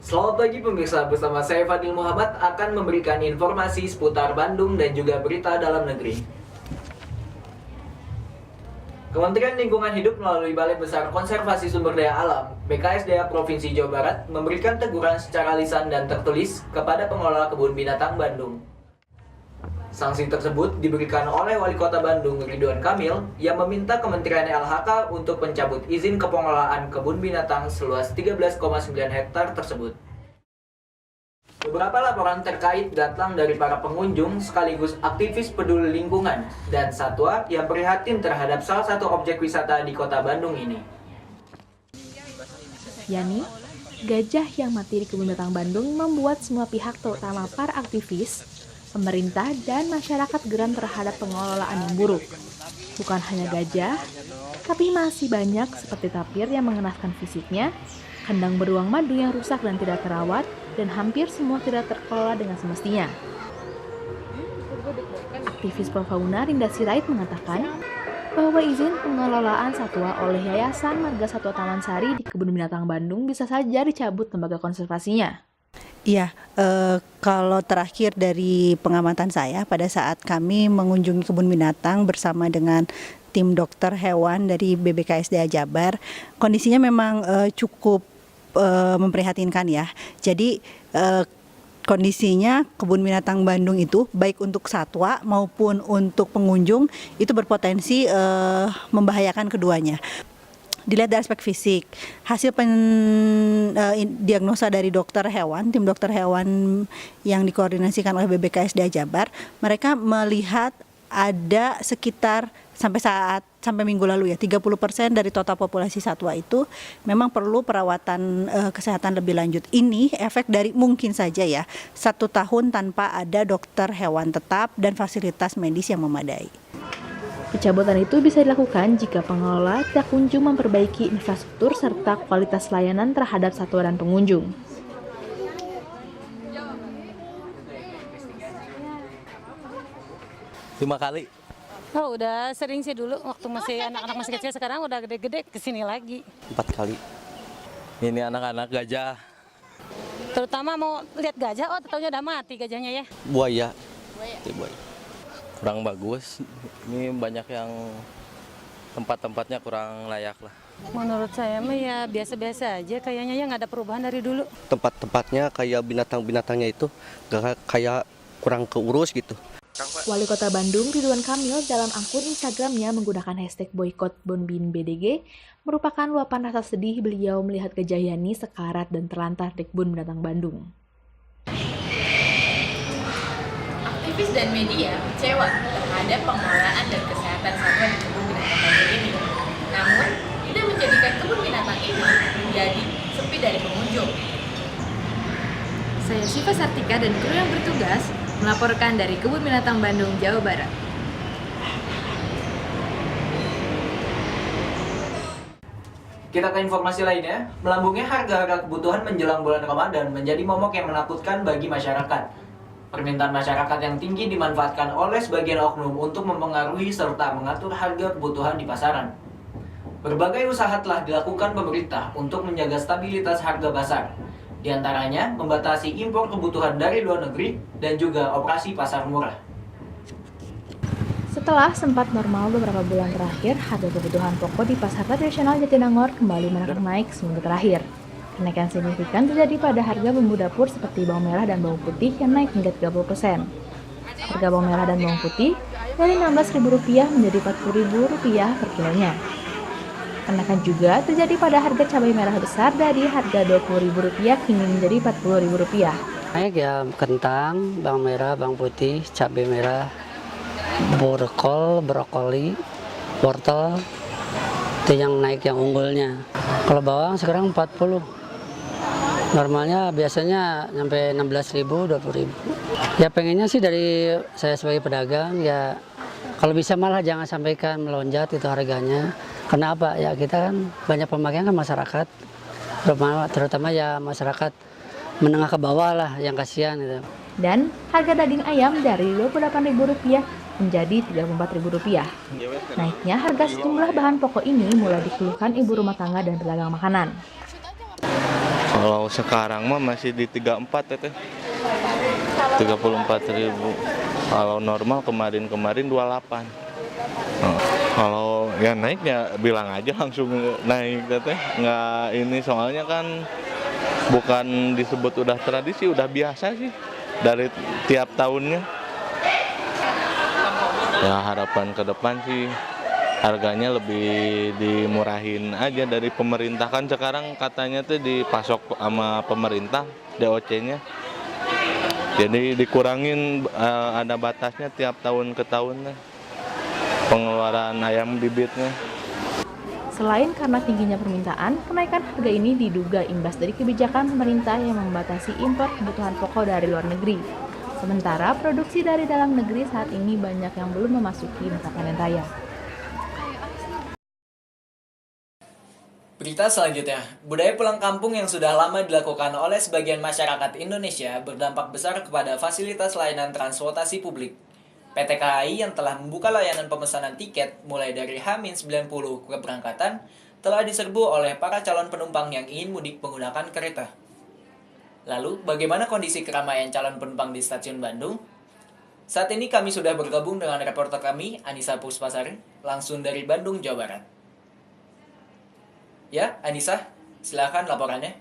Selamat pagi pemirsa, bersama saya Fadil Muhammad akan memberikan informasi seputar Bandung dan juga berita dalam negeri. Kementerian Lingkungan Hidup melalui Balai Besar Konservasi Sumber Daya Alam (BKSDA) Provinsi Jawa Barat memberikan teguran secara lisan dan tertulis kepada pengelola kebun binatang Bandung. Sanksi tersebut diberikan oleh Wali Kota Bandung Ridwan Kamil yang meminta Kementerian LHK untuk mencabut izin kepengelolaan kebun binatang seluas 13,9 hektar tersebut. Beberapa laporan terkait datang dari para pengunjung sekaligus aktivis peduli lingkungan dan satwa yang prihatin terhadap salah satu objek wisata di kota Bandung ini. Yani, gajah yang mati di kebun binatang Bandung membuat semua pihak terutama para aktivis, pemerintah, dan masyarakat geram terhadap pengelolaan yang buruk. Bukan hanya gajah, tapi masih banyak seperti tapir yang mengenaskan fisiknya, kandang beruang madu yang rusak dan tidak terawat, dan hampir semua tidak terkelola dengan semestinya. Aktivis Profauna Rinda Sirait mengatakan bahwa izin pengelolaan satwa oleh Yayasan Marga Satwa Taman Sari di Kebun Binatang Bandung bisa saja dicabut lembaga konservasinya. Iya, kalau terakhir dari pengamatan saya pada saat kami mengunjungi kebun binatang bersama dengan tim dokter hewan dari BBKSDA Jabar, kondisinya memang cukup memprihatinkan ya. Jadi kondisinya kebun binatang Bandung itu baik untuk satwa maupun untuk pengunjung itu berpotensi membahayakan keduanya. Dilihat dari aspek fisik, hasil diagnosa dari dokter hewan, tim dokter hewan yang dikoordinasikan oleh BBKSDA Jabar, mereka melihat ada sekitar sampai minggu lalu ya 30% dari total populasi satwa itu memang perlu perawatan kesehatan lebih lanjut. Ini efek dari mungkin saja ya 1 tahun tanpa ada dokter hewan tetap dan fasilitas medis yang memadai. Pencabutan itu bisa dilakukan jika pengelola tidak kunjung memperbaiki infrastruktur serta kualitas layanan terhadap satwa dan pengunjung. Lima kali. Oh, udah sering sih dulu waktu anak-anak masih kecil, sekarang udah gede-gede kesini lagi. 4 kali. Ini anak-anak gajah. Terutama mau lihat gajah, oh tahunya udah mati gajahnya ya. Buaya. Kurang bagus. Ini banyak yang tempat-tempatnya kurang layak lah. Menurut saya mah ya biasa-biasa aja, kayaknya ya nggak ada perubahan dari dulu. Tempat-tempatnya kayak binatang-binatangnya itu gak kayak kurang keurus gitu. Wali Kota Bandung Ridwan Kamil dalam akun Instagramnya menggunakan hashtag #BoykottBonBinBDG merupakan luapan rasa sedih beliau melihat gajah Yani sekarat dan terlantar di kebun binatang Bandung. Aktivis dan media kecewa terhadap pengelolaan dan kesehatan satwa di kebun binatang Bandung ini. Namun, tidak menjadikan kebun binatang ini menjadi sepi dari pengunjung. Saya Syifa Sartika dan kru yang bertugas melaporkan dari Kebun Binatang Bandung, Jawa Barat. Kita ke informasi lainnya, melambungnya harga-harga kebutuhan menjelang bulan Ramadan menjadi momok yang menakutkan bagi masyarakat. Permintaan masyarakat yang tinggi dimanfaatkan oleh sebagian oknum untuk mempengaruhi serta mengatur harga kebutuhan di pasaran. Berbagai usaha telah dilakukan pemerintah untuk menjaga stabilitas harga pasar. Di antaranya membatasi impor kebutuhan dari luar negeri dan juga operasi pasar murah. Setelah sempat normal beberapa bulan terakhir, harga kebutuhan pokok di pasar tradisional Jatinangor kembali merangkak naik seminggu terakhir. Kenaikan signifikan terjadi pada harga bumbu dapur seperti bawang merah dan bawang putih yang naik hingga 30%. Harga bawang merah dan bawang putih dari Rp16.000 menjadi Rp40.000 per kilonya. Kenaikan juga terjadi pada harga cabai merah besar dari harga Rp20.000 kini menjadi Rp40.000. Naik ya kentang, bawang merah, bawang putih, cabai merah, brokoli, wortel, itu yang naik yang unggulnya. Kalau bawang sekarang 40. Normalnya biasanya sampai 16.000, 20.000. Ya pengennya sih dari saya sebagai pedagang ya kalau bisa malah jangan sampaikan melonjak itu harganya. Kenapa? Ya kita kan banyak pemakaian kan masyarakat, terutama ya masyarakat menengah ke bawah lah yang kasihan gitu. Dan harga daging ayam dari Rp28.000 menjadi Rp34.000. Naiknya harga sejumlah bahan pokok ini mulai dikeluhkan ibu rumah tangga dan pedagang makanan. Kalau sekarang mah masih di 34 teteh. 34.000. Kalau normal kemarin 28. Kalau ya naik ya bilang aja langsung naik teteh. Nggak ini soalnya kan bukan disebut udah tradisi, udah biasa sih dari tiap tahunnya. Ya harapan ke depan sih harganya lebih dimurahin aja dari pemerintah, kan sekarang katanya tuh dipasok sama pemerintah DOC-nya. Jadi dikurangin, ada batasnya tiap tahun ke tahun pengeluaran ayam bibitnya. Selain karena tingginya permintaan, kenaikan harga ini diduga imbas dari kebijakan pemerintah yang membatasi impor kebutuhan pokok dari luar negeri. Sementara produksi dari dalam negeri saat ini banyak yang belum memasuki masa panen raya. Berita selanjutnya, budaya pulang kampung yang sudah lama dilakukan oleh sebagian masyarakat Indonesia berdampak besar kepada fasilitas layanan transportasi publik. PT KAI yang telah membuka layanan pemesanan tiket mulai dari H-90 keberangkatan telah diserbu oleh para calon penumpang yang ingin mudik menggunakan kereta. Lalu, bagaimana kondisi keramaian calon penumpang di stasiun Bandung? Saat ini kami sudah bergabung dengan reporter kami, Anissa Puspasari, langsung dari Bandung, Jawa Barat. Ya, Anissa, silakan laporannya.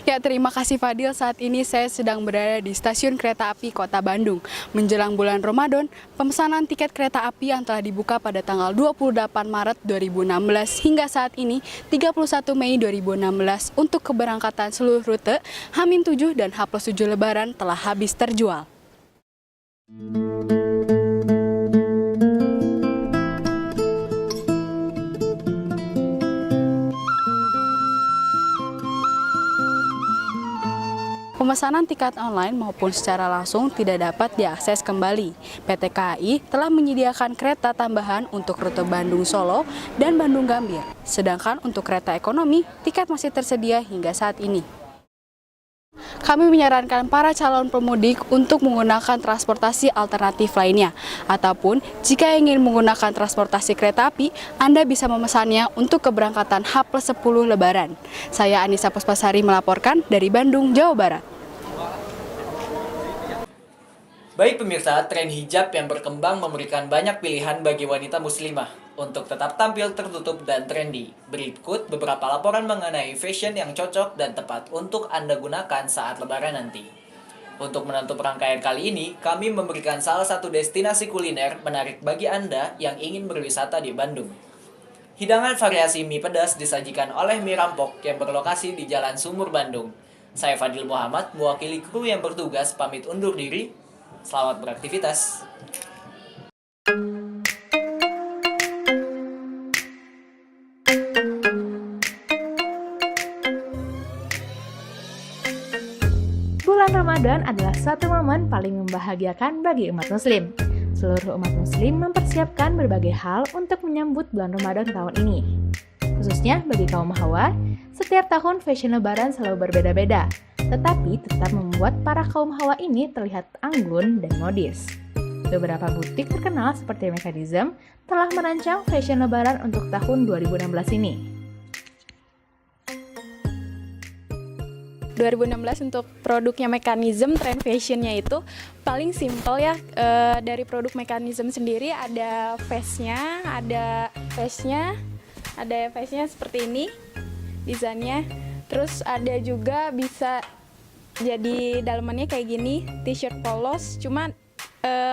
Ya, terima kasih Fadil. Saat ini saya sedang berada di stasiun kereta api Kota Bandung. Menjelang bulan Ramadan, pemesanan tiket kereta api yang telah dibuka pada tanggal 28 Maret 2016 hingga saat ini 31 Mei 2016 untuk keberangkatan seluruh rute H-7 dan H+7 Lebaran telah habis terjual. Pemesanan tiket online maupun secara langsung tidak dapat diakses kembali. PT KAI telah menyediakan kereta tambahan untuk rute Bandung-Solo dan Bandung-Gambir. Sedangkan untuk kereta ekonomi, tiket masih tersedia hingga saat ini. Kami menyarankan para calon pemudik untuk menggunakan transportasi alternatif lainnya. Ataupun jika ingin menggunakan transportasi kereta api, Anda bisa memesannya untuk keberangkatan H+10 Lebaran. Saya Anissa Puspasari melaporkan dari Bandung, Jawa Barat. Baik pemirsa, tren hijab yang berkembang memberikan banyak pilihan bagi wanita muslimah untuk tetap tampil tertutup dan trendy. Berikut beberapa laporan mengenai fashion yang cocok dan tepat untuk Anda gunakan saat lebaran nanti. Untuk menutup rangkaian kali ini, kami memberikan salah satu destinasi kuliner menarik bagi Anda yang ingin berwisata di Bandung. Hidangan variasi mie pedas disajikan oleh mie rampok yang berlokasi di Jalan Sumur, Bandung. Saya Fadil Muhammad, mewakili kru yang bertugas pamit undur diri. Selamat beraktivitas. Bulan Ramadan adalah satu momen paling membahagiakan bagi umat muslim. Seluruh umat muslim mempersiapkan berbagai hal untuk menyambut bulan Ramadan tahun ini. Khususnya bagi kaum hawa, setiap tahun fashion lebaran selalu berbeda-beda, tetapi tetap membuat para kaum hawa ini terlihat anggun dan modis. Beberapa butik terkenal seperti Mechanism telah merancang fashion lebaran untuk tahun 2016 ini. 2016 untuk produknya Mechanism, tren fashionnya itu paling simple ya. Dari produk Mechanism sendiri ada vestnya, ada vestnya seperti ini desainnya. Terus ada juga bisa jadi dalamannya kayak gini, t-shirt polos. Cuma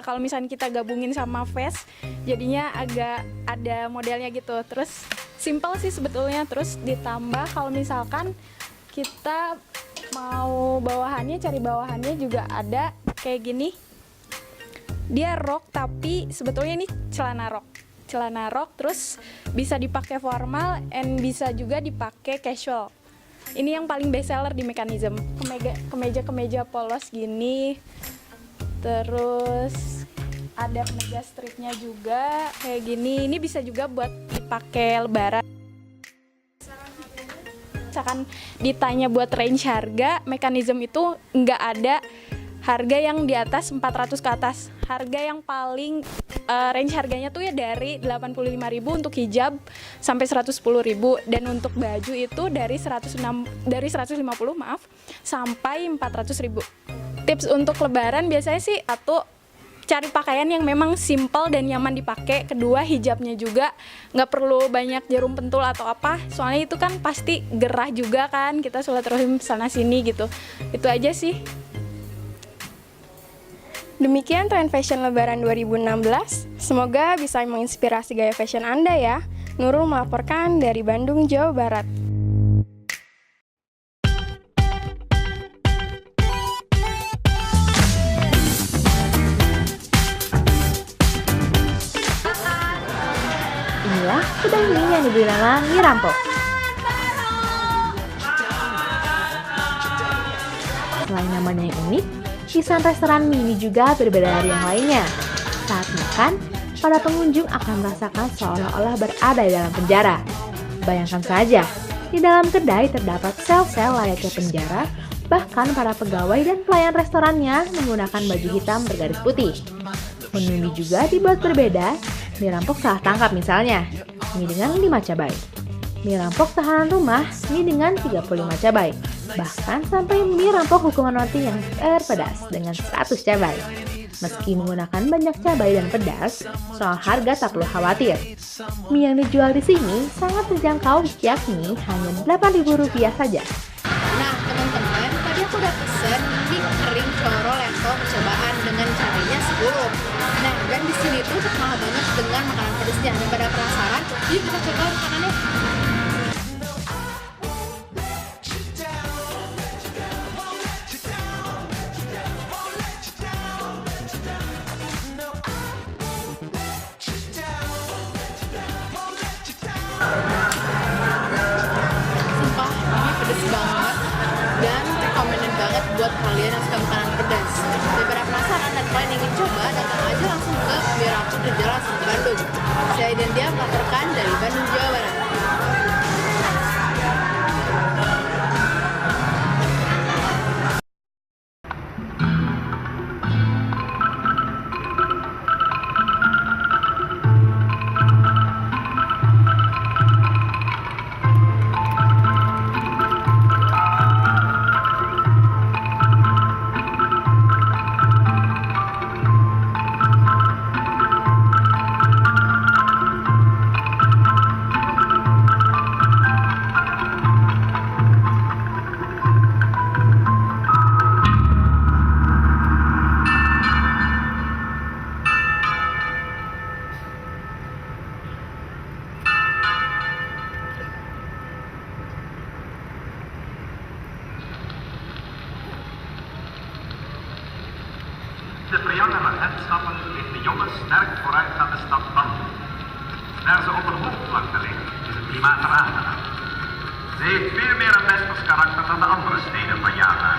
kalau misalnya kita gabungin sama vest, jadinya agak ada modelnya gitu. Terus simple sih sebetulnya. Terus ditambah kalau misalkan kita mau bawahannya, cari bawahannya juga ada kayak gini. Dia rok tapi sebetulnya ini celana rok, terus bisa dipakai formal and bisa juga dipakai casual. Ini yang paling best seller di Mechanism. Kemeja polos gini. Terus ada kemeja stripnya juga kayak gini. Ini bisa juga buat dipakai lebaran. Misalkan ditanya buat range harga, Mechanism itu nggak ada harga yang di atas 400 ke atas. Harga yang paling range harganya tuh ya dari 85.000 untuk hijab sampai 110.000, dan untuk baju itu dari 150 sampai 400.000. Tips untuk lebaran biasanya sih cari pakaian yang memang simple dan nyaman dipakai. Kedua, hijabnya juga nggak perlu banyak jarum pentul atau apa, soalnya itu kan pasti gerah juga kan, kita silaturahim sana sini gitu. Itu aja sih. Demikian tren fashion lebaran 2016. Semoga bisa menginspirasi gaya fashion Anda ya. Nurul melaporkan dari Bandung, Jawa Barat. Inilah kedai mie yang diberi nama Mie Rampok. Selain namanya yang unik, desain restoran mie ini juga berbeda dari yang lainnya. Saat makan, para pengunjung akan merasakan seolah-olah berada di dalam penjara. Bayangkan saja, di dalam kedai terdapat sel-sel layaknya penjara, bahkan para pegawai dan pelayan restorannya menggunakan baju hitam bergaris putih. Menu mie juga dibuat berbeda. Mie rampok salah tangkap misalnya, mie dengan 5 cabai. Mie rampok tahanan rumah, mie dengan 35 cabai. Bahkan sampai mie rampok hukuman mati yang terpedas dengan 100 cabai. Meski menggunakan banyak cabai dan pedas, soal harga tak perlu khawatir. Mie yang dijual di sini sangat terjangkau, yakni hanya Rp8.000 saja. Nah teman-teman, tadi aku udah pesen mie kering coro leto percobaan dengan cabainya 10. Nah, dan di sini tuh terkenal banget dengan makanan pedasnya. Dan pada penasaran, yuk kita coba makanannya. Sumpah, ini pedas banget dan recommended banget buat kalian yang suka makanan pedas. Daripada penasaran dan kalian ingin coba, datang aja langsung ke Mie Rampok di Jalan Satu Bandung. Saya dan dia melaporkan dari Bandung, Jawa Barat. De verjongerde headstappen heeft de jongens sterk vooruitgaande stad Bandung. Daar ze op een hoogvlakte ligt, is het klimaat er aangenaam. Ze heeft veel meer een westers karakter dan de andere steden van Java.